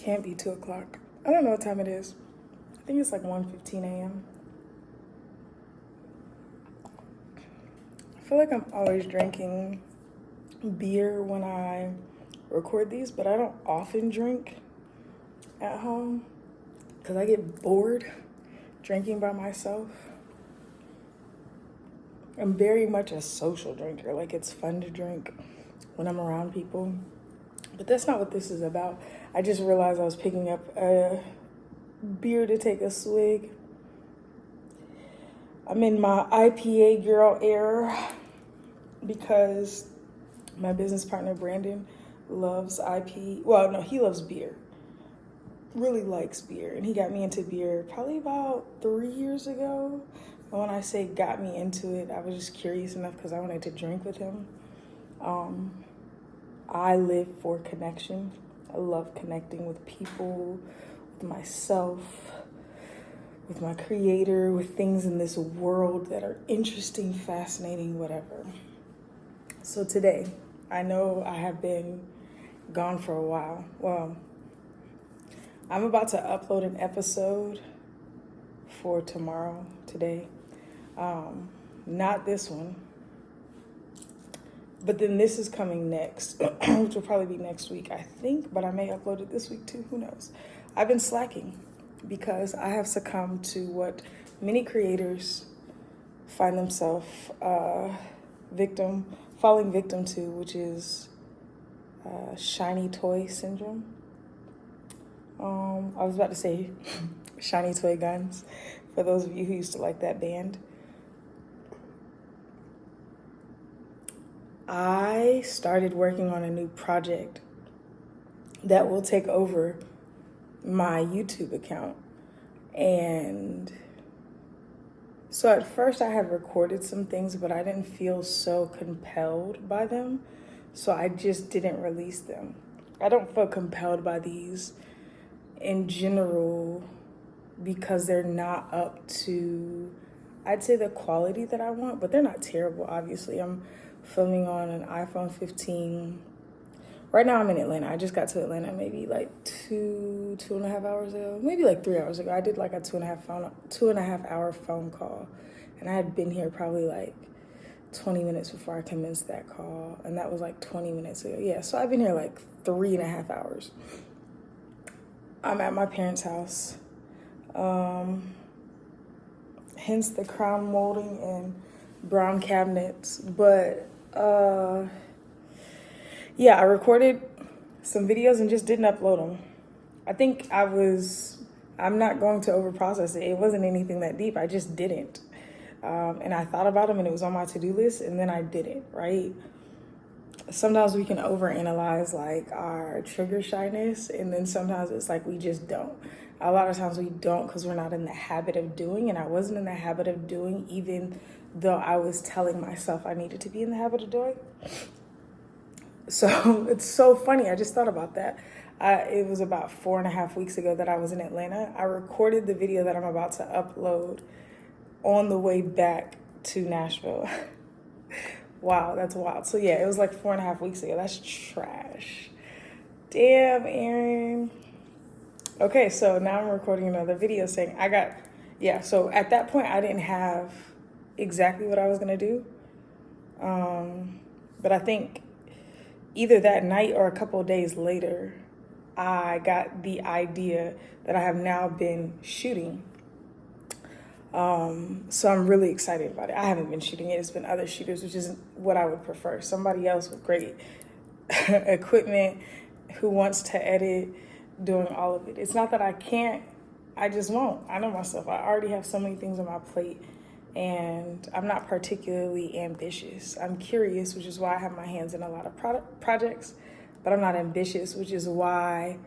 can't be 2 o'clock. I don't know what time it is. I think it's like 1:15 a.m. I feel like I'm always drinking beer when I record these, but I don't often drink at home because I get bored drinking by myself. I'm very much a social drinker. Like, it's fun to drink when I'm around people. But that's not what this is about. I just realized I was picking up a beer to take a swig. I'm in my IPA girl era because my business partner, Brandon, loves IPA. Well, no, he loves beer. Really likes beer. And he got me into beer probably about 3 years ago. And when I say got me into it, I was just curious enough because I wanted to drink with him. I live for connection. I love connecting with people, with myself, with my creator, with things in this world that are interesting, fascinating, whatever. So today, I know I have been gone for a while. Well, I'm about to upload an episode for tomorrow, today. Not this one. But then this is coming next, which will probably be next week, I think, but I may upload it this week too, who knows. I've been slacking because I have succumbed to what many creators find themselves falling victim to, which is shiny toy syndrome. I was about to say shiny toy guns, for those of you who used to like that band. I started working on a new project that will take over my YouTube account. And so at first I had recorded some things, but I didn't feel so compelled by them. So I just didn't release them. I don't feel compelled by these in general because they're not up to, I'd say, the quality that I want, but they're not terrible, obviously. I'm filming on an iPhone 15. Right now I'm in Atlanta. I just got to Atlanta maybe like two and a half hours ago, maybe like 3 hours ago. I did like a 2.5 hour phone call, and I had been here probably like 20 minutes before I commenced that call, and that was like 20 minutes ago. Yeah, so I've been here like 3.5 hours. I'm at my parents' house. Hence the crown molding and brown cabinets. But yeah, I recorded some videos and just didn't upload them. I think I'm not going to overprocess it. It wasn't anything that deep. I just didn't. And I thought about them and it was on my to-do list and then I didn't, right? Sometimes we can overanalyze like our trigger shyness, and then sometimes it's like we just don't. A lot of times we don't because we're not in the habit of doing, and I wasn't in the habit of doing even though I was telling myself I needed to be in the habit of doing. So it's so funny. I just thought about that. It was about 4.5 weeks ago that I was in Atlanta. I recorded the video that I'm about to upload on the way back to Nashville. Wow, that's wild. So yeah, it was like 4.5 weeks ago. That's trash. Damn, Erinn. Okay, so now I'm recording another video saying so at that point I didn't have exactly what I was gonna do. But I think either that night or a couple of days later, I got the idea that I have now been shooting. So I'm really excited about it. I haven't been shooting it. It's been other shooters, which is what I would prefer. Somebody else with great equipment who wants to edit, doing all of it. It's not that I can't, I just won't. I know myself. I already have so many things on my plate and I'm not particularly ambitious. I'm curious, which is why I have my hands in a lot of projects, but I'm not ambitious, which is why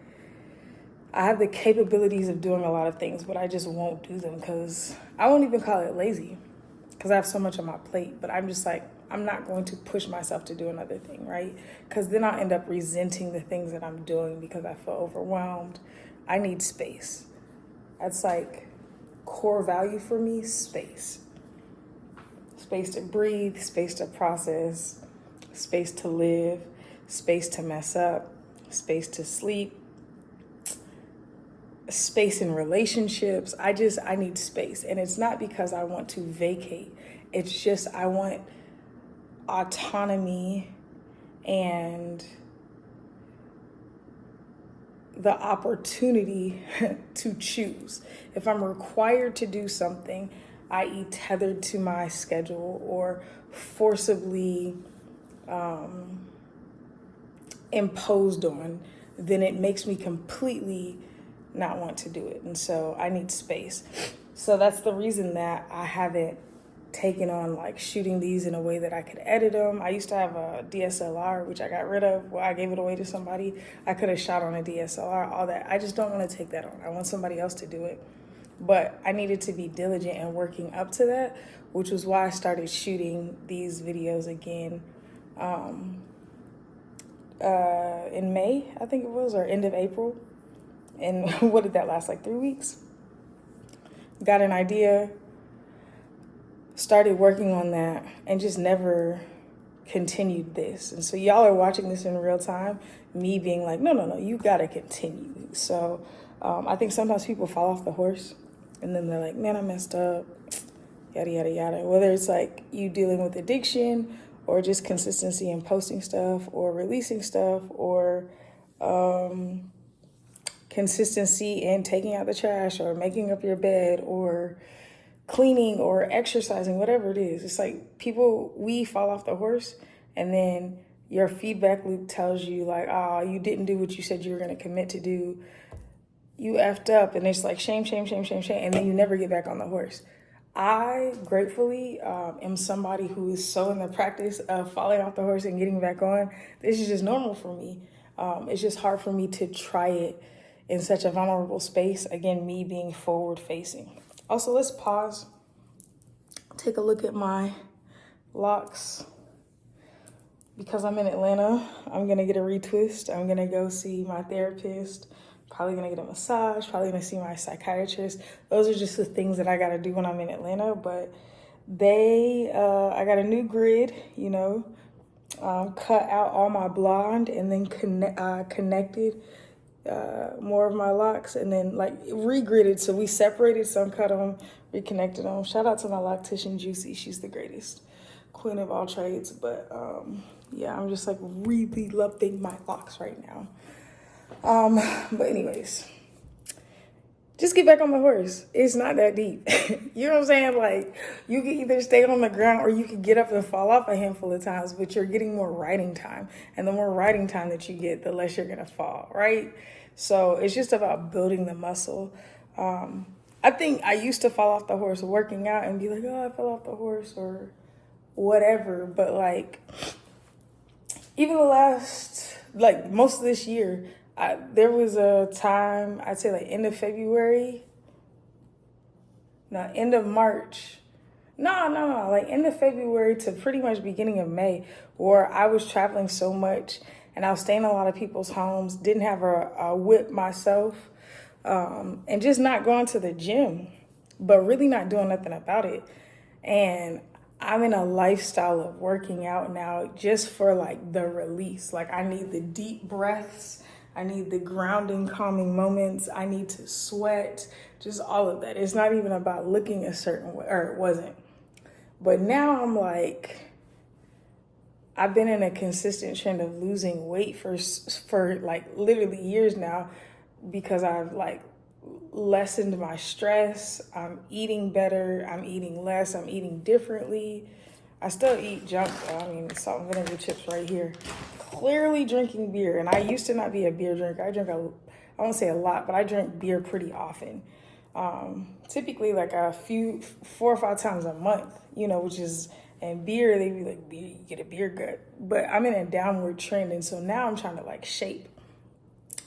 I have the capabilities of doing a lot of things, but I just won't do them because I won't even call it lazy because I have so much on my plate. But I'm just like, I'm not going to push myself to do another thing, right? Because then I'll end up resenting the things that I'm doing because I feel overwhelmed. I need space. That's like core value for me, space. Space to breathe, space to process, space to live, space to mess up, space to sleep, space in relationships. I need space. And it's not because I want to vacate. It's just I want autonomy and the opportunity to choose. If I'm required to do something, i.e. tethered to my schedule or forcibly imposed on, then it makes me completely not want to do it. And so I need space. So that's the reason that I haven't taken on like shooting these in a way that I could edit them. I used to have a DSLR, which I got rid of. Well, I gave it away to somebody. I could have shot on a DSLR, all that. I just don't want to take that on. I want somebody else to do it. But I needed to be diligent and working up to that, which was why I started shooting these videos again in May, I think it was, or end of April. And what did that last, like 3 weeks? Got an idea, started working on that, and just never continued this. And so y'all are watching this in real time, me being like, no, you gotta continue. So I think sometimes people fall off the horse and then they're like, man, I messed up, yada, yada, yada. Whether it's like you dealing with addiction or just consistency in posting stuff or releasing stuff or consistency in taking out the trash or making up your bed or cleaning or exercising, whatever it is. It's like we fall off the horse and then your feedback loop tells you like, you didn't do what you said you were going to commit to do. You effed up, and it's like shame, shame, shame, shame, shame. And then you never get back on the horse. I gratefully am somebody who is so in the practice of falling off the horse and getting back on. This is just normal for me. It's just hard for me to try it in such a vulnerable space. Again, me being forward facing. Also, let's pause. Take a look at my locks. Because I'm in Atlanta, I'm gonna get a retwist. I'm gonna go see my therapist. Probably gonna get a massage, probably gonna see my psychiatrist. Those are just the things that I gotta do when I'm in Atlanta. But I got a new grid, cut out all my blonde and then connected more of my locks and then like regridded. So we separated some, cut them, reconnected them. Shout out to my loctician, Juicy. She's the greatest queen of all trades. But yeah, I'm just like really loving my locks right now. But anyways, just get back on the horse. It's not that deep. You know what I'm saying? Like, you can either stay on the ground or you can get up and fall off a handful of times, but you're getting more riding time. And the more riding time that you get, the less you're going to fall, right? So it's just about building the muscle. I think I used to fall off the horse working out and be like, I fell off the horse or whatever. But like, even the last, like most of this year, there was a time, I'd say like end of March. Like end of February to pretty much beginning of May, where I was traveling so much and I was staying in a lot of people's homes, didn't have a whip myself, and just not going to the gym, but really not doing nothing about it. And I'm in a lifestyle of working out now just for like the release. Like I need the deep breaths. I need the grounding, calming moments. I need to sweat, just all of that. It's not even about looking a certain way, or it wasn't. But now I'm like, I've been in a consistent trend of losing weight for like literally years now because I've like lessened my stress. I'm eating better. I'm eating less. I'm eating differently. I still eat junk though. I mean, salt and vinegar chips right here. Clearly drinking beer, and I used to not be a beer drinker. I won't say a lot, but I drink beer pretty often. Typically like 4 or 5 times a month, which is, and beer, they be like, beer, you get a beer gut. But I'm in a downward trend, and so now I'm trying to like shape.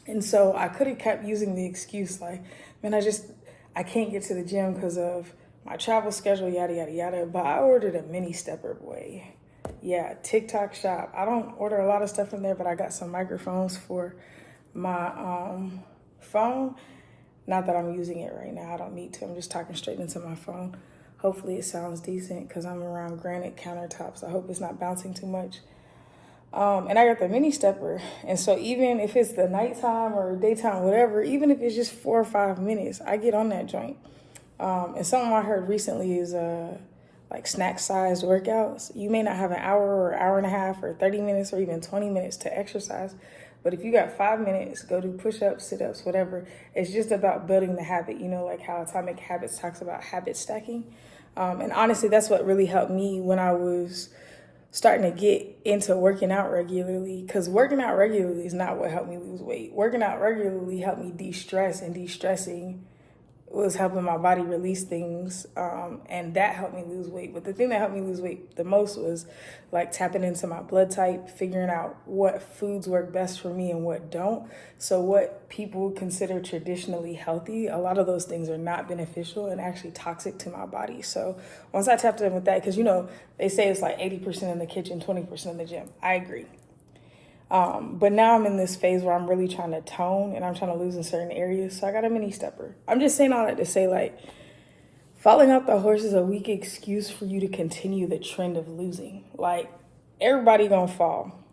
And so I could have kept using the excuse like, man, I can't get to the gym because of my travel schedule, yada, yada, yada. But I ordered a mini stepper boy. Yeah, TikTok shop. I don't order a lot of stuff from there, but I got some microphones for my phone. Not that I'm using it right now. I don't need to. I'm just talking straight into my phone. Hopefully it sounds decent because I'm around granite countertops. I hope it's not bouncing too much. And I got the mini stepper. And so even if it's the nighttime or daytime, whatever, even if it's just 4 or 5 minutes, I get on that joint. And something I heard recently is like snack-sized workouts. You may not have an hour or hour and a half or 30 minutes or even 20 minutes to exercise. But if you got 5 minutes, go do push-ups, sit-ups, whatever. It's just about building the habit, like how Atomic Habits talks about habit stacking. And honestly, that's what really helped me when I was starting to get into working out regularly, because working out regularly is not what helped me lose weight. Working out regularly helped me de-stress, and de-stressing was helping my body release things, and that helped me lose weight. But the thing that helped me lose weight the most was like tapping into my blood type, figuring out what foods work best for me and what don't. So what people consider traditionally healthy, a lot of those things are not beneficial and actually toxic to my body. So once I tapped in with that, because they say it's like 80% in the kitchen, 20% in the gym. I agree. But now I'm in this phase where I'm really trying to tone and I'm trying to lose in certain areas. So I got a mini stepper. I'm just saying all that to say, like, falling off the horse is a weak excuse for you to continue the trend of losing. Like, everybody gonna fall.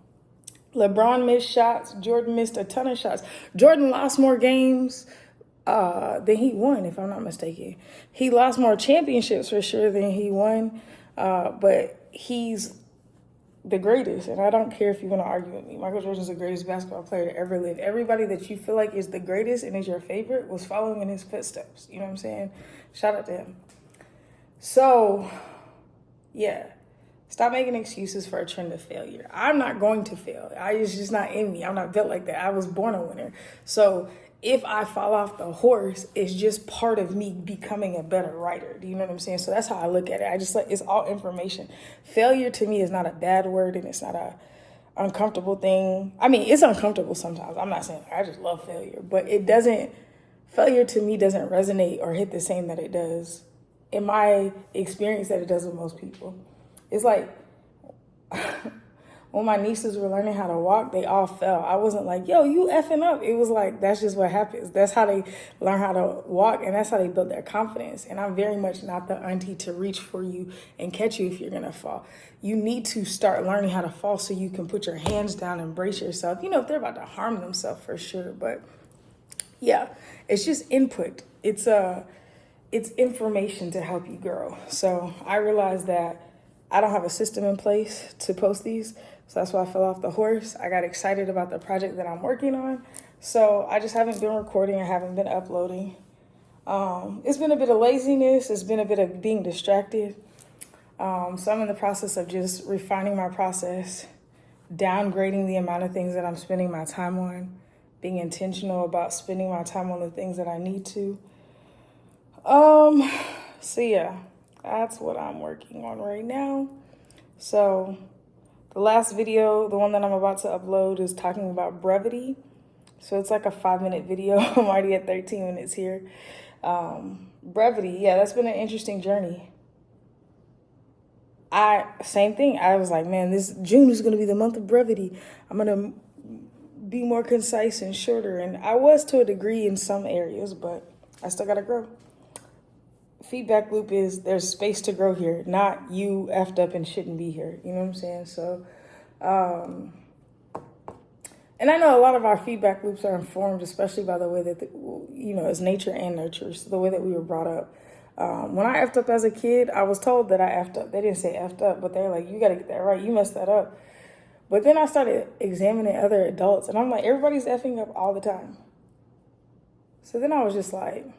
LeBron missed shots. Jordan missed a ton of shots. Jordan lost more games than he won, if I'm not mistaken. He lost more championships for sure than he won. But he's the greatest, and I don't care if you want to argue with me. Michael Jordan's the greatest basketball player to ever live. Everybody that you feel like is the greatest and is your favorite was following in his footsteps. You know what I'm saying? Shout out to him. So, yeah. Stop making excuses for a trend of failure. I'm not going to fail. It's just not in me. I'm not built like that. I was born a winner. So if I fall off the horse, it's just part of me becoming a better writer. Do you know what I'm saying? So that's how I look at it. It's all information. Failure to me is not a bad word, and it's not a uncomfortable thing. I mean, it's uncomfortable sometimes. I'm not saying I just love failure, but failure to me doesn't resonate or hit the same that it does in my experience that it does with most people. It's like when my nieces were learning how to walk, they all fell. I wasn't like, yo, you effing up. It was like, that's just what happens. That's how they learn how to walk, and that's how they build their confidence. And I'm very much not the auntie to reach for you and catch you if you're going to fall. You need to start learning how to fall so you can put your hands down and brace yourself. If they're about to harm themselves, for sure. But yeah, it's just input. It's information to help you grow. So I realized that I don't have a system in place to post these. So that's why I fell off the horse. I got excited about the project that I'm working on. So I just haven't been recording. I haven't been uploading. It's been a bit of laziness. It's been a bit of being distracted. So I'm in the process of just refining my process, downgrading the amount of things that I'm spending my time on, being intentional about spending my time on the things that I need to. So yeah, that's what I'm working on right now. So the last video, the one that I'm about to upload, is talking about brevity. So it's like a 5-minute video. I'm already at 13 minutes here. Brevity, yeah, that's been an interesting journey. Same thing. I was like, man, this June is going to be the month of brevity. I'm going to be more concise and shorter. And I was to a degree in some areas, but I still got to grow. Feedback loop is there's space to grow here, not you effed up and shouldn't be here. You know what I'm saying? So, and I know a lot of our feedback loops are informed, especially by the way that, it's nature and nurture, so the way that we were brought up. When I effed up as a kid, I was told that I effed up. They didn't say effed up, but they're like, you got to get that right. You messed that up. But then I started examining other adults, and I'm like, everybody's effing up all the time. So then I was just like,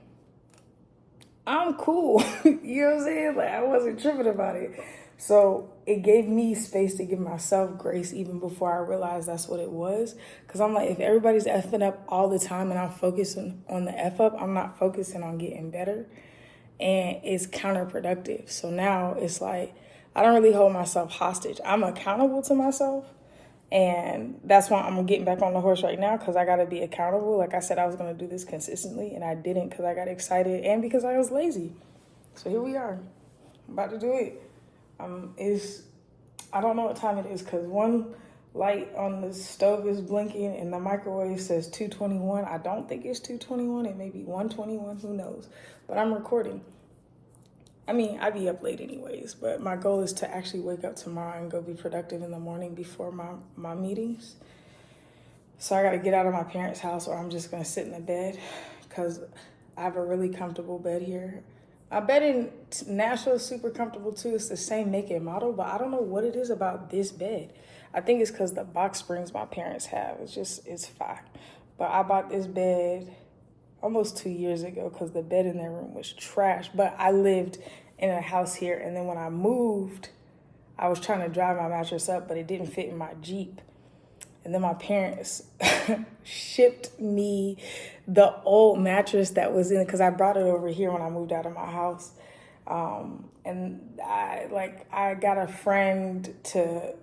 I'm cool. You know what I'm saying? Like, I wasn't tripping about it. So it gave me space to give myself grace even before I realized that's what it was. Because I'm like, if everybody's effing up all the time and I'm focusing on the F up, I'm not focusing on getting better. And it's counterproductive. So now it's like, I don't really hold myself hostage. I'm accountable to myself. And that's why I'm getting back on the horse right now, because I got to be accountable. Like I said, I was going to do this consistently, and I didn't because I got excited and because I was lazy. So here we are. I'm about to do it. I don't know what time it is because one light on the stove is blinking and the microwave says 2:21. I don't think it's 2:21. It may be 1:21. Who knows? But I'm recording. I mean, I be up late anyways, but my goal is to actually wake up tomorrow and go be productive in the morning before my meetings. So I got to get out of my parents' house, or I'm just going to sit in the bed because I have a really comfortable bed here. My bed in Nashville is super comfortable too. It's the same make and model, but I don't know what it is about this bed. I think it's because the box springs my parents have. It's fine. But I bought this bed almost 2 years ago because the bed in their room was trash. But I lived in a house here, and then when I moved, I was trying to drive my mattress up, but it didn't fit in my Jeep. And then my parents shipped me the old mattress that was in it because I brought it over here when I moved out of my house. And I got a friend to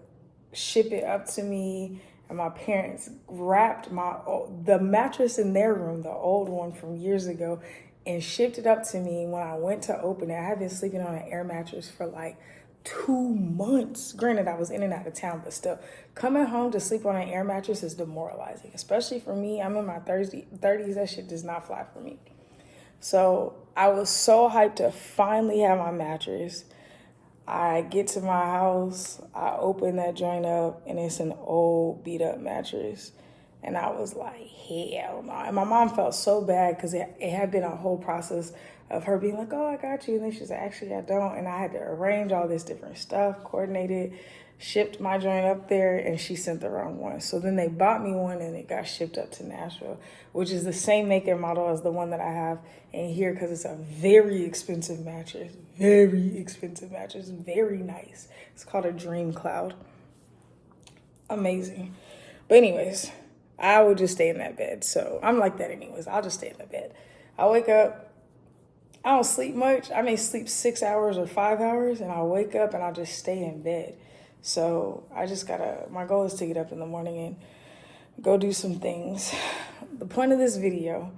ship it up to me, and my parents wrapped the mattress in their room, the old one from years ago, and shipped it up to me. When I went to open it, I had been sleeping on an air mattress for like 2 months. Granted, I was in and out of town, but still, coming home to sleep on an air mattress is demoralizing, especially for me. I'm in my 30s. That shit does not fly for me. So I was so hyped to finally have my mattress. I get to my house, I open that joint up, and it's an old beat up mattress. And I was like, hell no. And my mom felt so bad because it had been a whole process of her being like, oh, I got you. And then she's like, actually, I don't. And I had to arrange all this different stuff, coordinated, shipped my joint up there, and she sent the wrong one. So then they bought me one, and it got shipped up to Nashville, which is the same make and model as the one that I have in here because it's a very expensive mattress. Very expensive mattress. Very nice. It's called a Dream Cloud. Amazing. But anyways, I would just stay in that bed. So I'm like that anyways. I'll just stay in the bed. I wake up. I don't sleep much. I may sleep 6 hours or 5 hours, and I'll wake up and I'll just stay in bed. So my goal is to get up in the morning and go do some things. The point of this video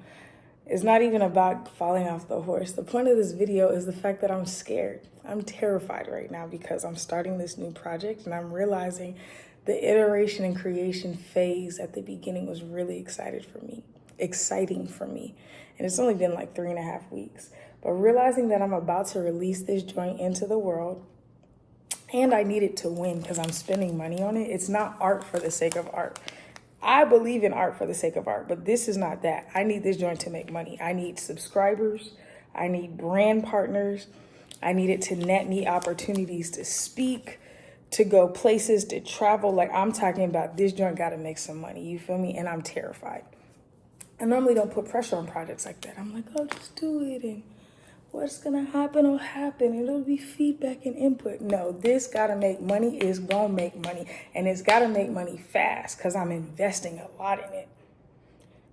is not even about falling off the horse. The point of this video is the fact that I'm scared. I'm terrified right now because I'm starting this new project, and I'm realizing the iteration and creation phase at the beginning was really exciting for me. And it's only been like 3.5 weeks. But realizing that I'm about to release this joint into the world, and I need it to win because I'm spending money on it. It's not art for the sake of art. I believe in art for the sake of art, but this is not that. I need this joint to make money. I need subscribers. I need brand partners. I need it to net me opportunities to speak, to go places, to travel. Like, I'm talking about this joint got to make some money. You feel me? And I'm terrified. I normally don't put pressure on projects like that. I'm like, oh, just do it, and what's gonna happen will happen. It'll be feedback and input. No, this gotta make money. It's gonna make money, and it's gotta make money fast because I'm investing a lot in it.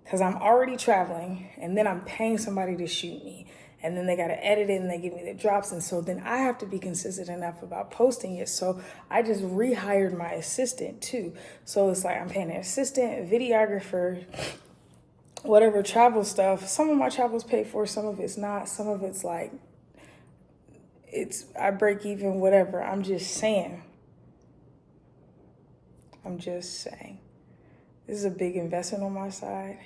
Because I'm already traveling, and then I'm paying somebody to shoot me, and then they gotta edit it, and they give me the drops, and so then I have to be consistent enough about posting it. So I just rehired my assistant too. So it's like I'm paying an assistant, videographer, whatever travel stuff. Some of my travel's paid for, some of it's not. Some of it's like, I break even, whatever. I'm just saying. This is a big investment on my side.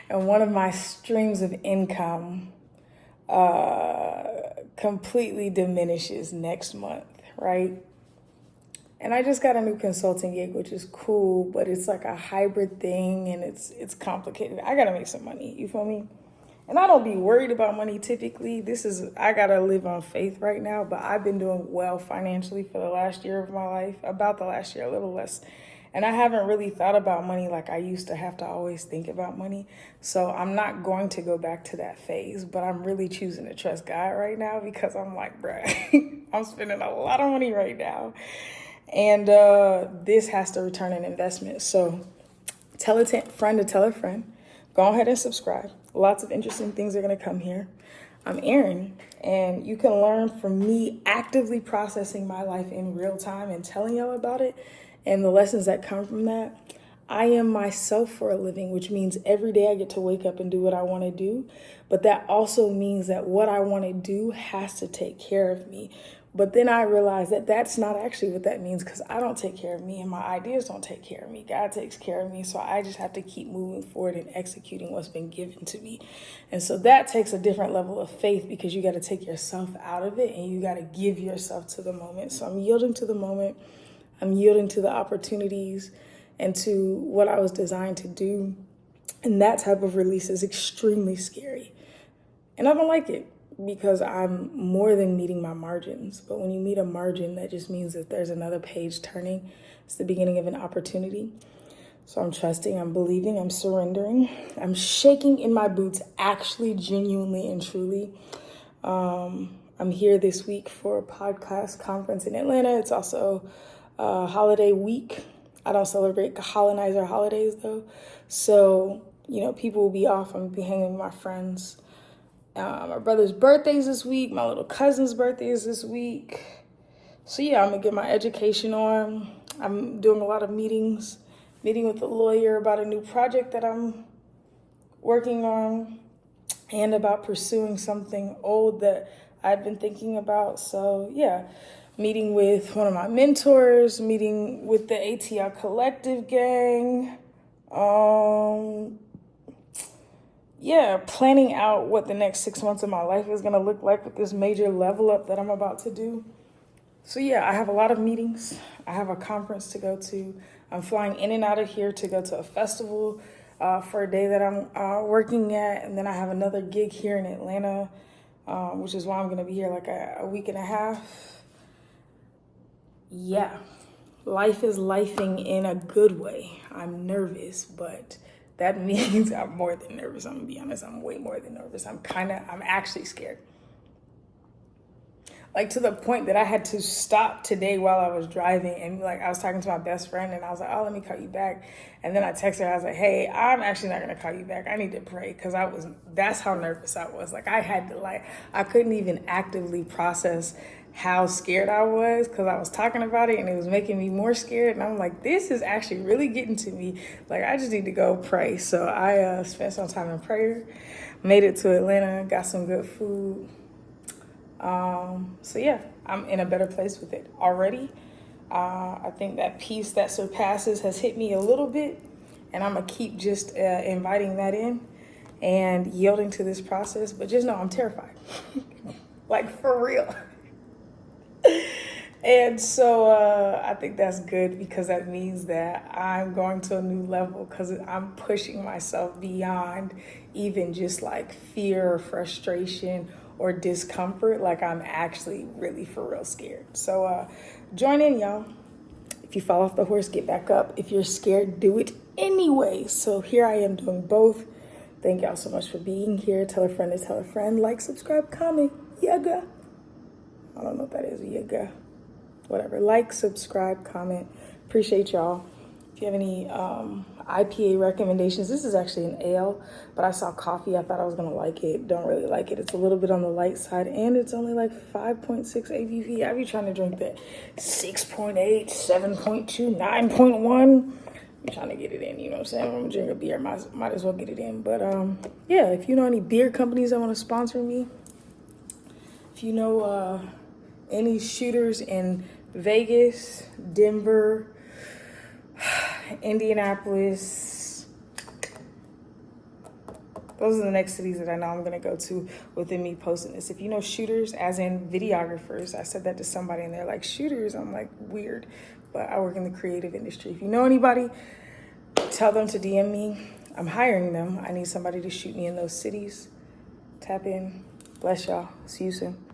And one of my streams of income completely diminishes next month, right? And I just got a new consulting gig, which is cool, but it's like a hybrid thing, and it's complicated. I gotta make some money, you feel me? And I don't be worried about money typically. I gotta live on faith right now, but I've been doing well financially for the last year of my life, about the last year, a little less. And I haven't really thought about money like I used to have to always think about money. So I'm not going to go back to that phase, but I'm really choosing to trust God right now because I'm like, bruh, I'm spending a lot of money right now. And this has to return an investment. So tell a friend to tell a friend. Go ahead and subscribe. Lots of interesting things are going to come here. I'm Erinn, and you can learn from me actively processing my life in real time and telling y'all about it and the lessons that come from that. I am myself for a living, which means every day I get to wake up and do what I want to do. But that also means that what I want to do has to take care of me, But then I realized that that's not actually what that means, because I don't take care of me and my ideas don't take care of me. God takes care of me. So I just have to keep moving forward and executing what's been given to me. And so that takes a different level of faith, because you got to take yourself out of it and you got to give yourself to the moment. So I'm yielding to the moment. I'm yielding to the opportunities and to what I was designed to do. And that type of release is extremely scary. And I don't like it, because I'm more than meeting my margins. But when you meet a margin, that just means that there's another page turning. It's the beginning of an opportunity. So I'm trusting, I'm believing, I'm surrendering. I'm shaking in my boots, actually, genuinely and truly. I'm here this week for a podcast conference in Atlanta. It's also a holiday week. I don't celebrate colonizer holidays though. So, people will be off. I'm gonna be hanging with my friends. My brother's birthday's this week. My little cousin's birthday is this week. So yeah, I'm gonna get my education on. I'm doing a lot of meeting with a lawyer about a new project that I'm working on, and about pursuing something old that I'd been thinking about. So yeah, meeting with one of my mentors, meeting with the ATL Collective gang. Planning out what the next 6 months of my life is going to look like with this major level up that I'm about to do. So yeah, I have a lot of meetings. I have a conference to go to. I'm flying in and out of here to go to a festival for a day that I'm working at. And then I have another gig here in Atlanta, which is why I'm going to be here like a week and a half. Yeah, life is lifing in a good way. I'm nervous, but that means I'm more than nervous. I'm gonna be honest, I'm way more than nervous. I'm actually scared. Like, to the point that I had to stop today while I was driving, and I was talking to my best friend, and I was like, oh, let me call you back. And then I texted her, I was like, hey, I'm actually not gonna call you back. I need to pray, because that's how nervous I was. I couldn't even actively process how scared I was, because I was talking about it and it was making me more scared. And I'm like, this is actually really getting to me. I just need to go pray. So I spent some time in prayer, made it to Atlanta, got some good food. So yeah, I'm in a better place with it already. I think that peace that surpasses has hit me a little bit, and I'm gonna keep just inviting that in and yielding to this process. But just know I'm terrified, for real. And so I think that's good, because that means that I'm going to a new level, because I'm pushing myself beyond even just fear or frustration or discomfort. I'm actually really for real scared. So join in, y'all. If you fall off the horse, get back up. If you're scared, do it anyway. So here I am doing both. Thank y'all so much for being here. Tell a friend to tell a friend. Like, subscribe, comment. Yaga. I don't know what that is. Yaga. Whatever. Like, subscribe, comment. Appreciate y'all. If you have any IPA recommendations, this is actually an ale, but I saw coffee. I thought I was going to like it. Don't really like it. It's a little bit on the light side, and it's only 5.6 ABV. I be trying to drink that 6.8, 7.2, 9.1. I'm trying to get it in, you know what I'm saying? I'm going to drink a beer. Might as well get it in. But yeah, if you know any beer companies that want to sponsor me, if you know any shooters in Vegas, Denver, Indianapolis, those are the next cities that I know I'm going to go to within me posting this. If you know shooters, as in videographers, I said that to somebody and they're like, shooters? I'm like, weird, but I work in the creative industry. If you know anybody, tell them to DM me. I'm hiring them. I need somebody to shoot me in those cities. Tap in. Bless y'all. See you soon.